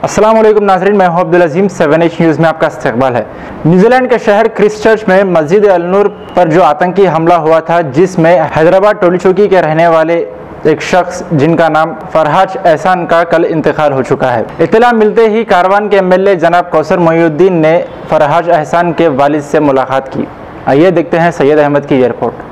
अस्सलाम वालेकुम नाज़रीन, मैं हूं अब्दुल अजीम। 7H न्यूज़ में आपका इस्तकबाल है। न्यूजीलैंड के शहर क्रिस्टचर्च में मस्जिद अल नूर पर जो आतंकी हमला हुआ था, जिसमें हैदराबाद टोली चौकी के रहने वाले एक शख्स जिनका नाम फरहाज एहसान का कल इंतकाल हो चुका है। इत्तला मिलते ही कारवान के MLA जनाब कौसर मोइनुद्दीन ने फरहाज एहसान के वालिद से मुलाकात की। आइए देखते हैं सैयद अहमद की ये रिपोर्ट।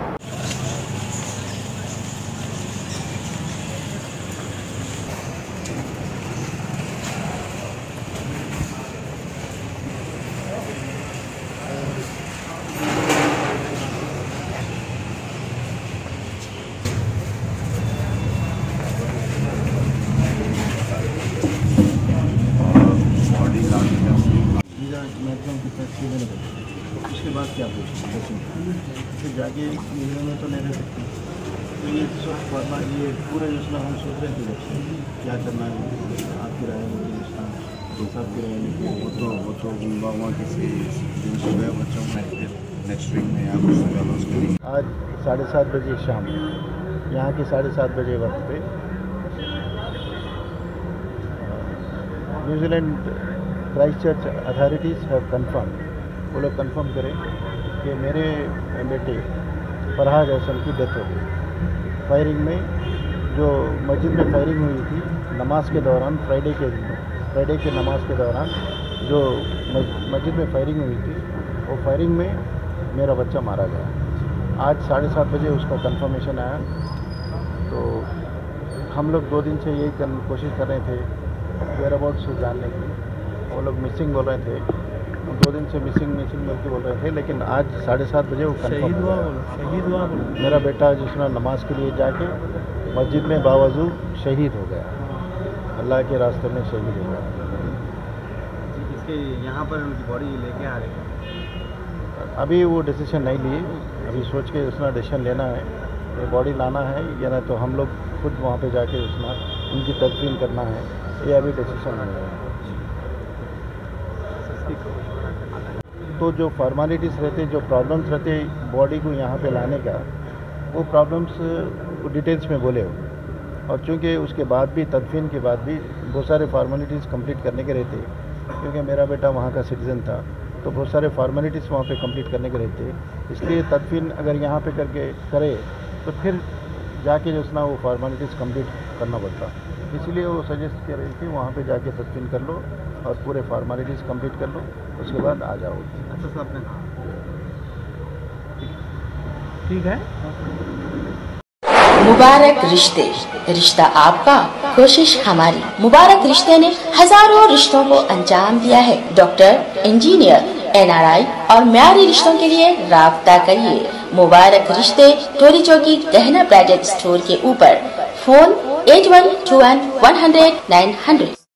उसके बाद क्या फिर जाके यूनियन में तो नहीं रह सकते। तो ये सब फरमा ये पूरे योजना हम सोच रहे थे क्या करना है, आपकी राय सबकी राय। वो तो वहाँ किसी दिन सुबह बच्चों में नेक्स्ट वीक में यहाँ आज 7:30 बजे शाम, यहाँ की 7:30 बजे वक्त पे New Zealand Christchurch authorities have confirm, वो लोग कंफर्म करें कि मेरे बेटे फरहाज एहसान की डेथ हो गई। फायरिंग में जो मस्जिद में फायरिंग हुई थी नमाज के दौरान, फ्राइडे के नमाज के दौरान जो मस्जिद में फायरिंग हुई थी, वो फायरिंग में मेरा बच्चा मारा गया। आज 7:30 बजे उसका कंफर्मेशन आया। तो हम लोग 2 दिन से यही कोशिश कर रहे थे वेयर अबाउट्स जानने की। वो लोग मिसिंग बोल रहे थे, 2 दिन से मिसिंग बोल के बोल रहे थे, लेकिन आज 7:30 बजे वो शहीद हुआ। मेरा बेटा जिसने नमाज के लिए जाके मस्जिद में बावजू शहीद हो गया, अल्लाह के रास्ते में शहीद हो गया। इसके यहाँ पर उनकी बॉडी लेके आ रहे हैं। अभी वो डिसीजन नहीं लिए, अभी सोच के उसने डिसीजन लेना है, ये बॉडी लाना है या ना तो हम लोग खुद वहाँ पे जाके उसमें उनकी तदफीन करना है, ये अभी डिसीजन नहीं है। तो जो फॉर्मेलिटीज़ रहते, जो प्रॉब्लम्स रहते बॉडी को यहाँ पे लाने का, वो प्रॉब्लम्स डिटेल्स में बोले हो। और चूँकि उसके बाद भी तदफीन के बाद भी बहुत सारे फॉर्मेलिटीज़ कंप्लीट करने के रहते, क्योंकि मेरा बेटा वहाँ का सिटीज़न था, तो बहुत सारे फॉर्मेलिटीज़ वहाँ पे कंप्लीट करने के रहते। इसलिए तदफीन अगर यहाँ पे करके करे तो फिर जाके जो ना वो फॉर्मेलिटीज़ कंप्लीट करना पड़ता। इसलिए वो सजेस्ट कर रही थी वहाँ पे जाके तदफीन कर लो और पूरे फॉर्मेलिटीज़ कंप्लीट कर लो, उसके बाद आ जाओ। अच्छा साहब, ठीक है। मुबारक रिश्ते, रिश्ता आपका, कोशिश हमारी। मुबारक रिश्ते ने हजारों रिश्तों को अंजाम दिया है। डॉक्टर, इंजीनियर, NRI और म्यारी रिश्तों के लिए राब्ता करिए। मुबारक रिश्ते, टोली चौकी, गहना ब्राइडल स्टोर के ऊपर। फोन 8121 100 900।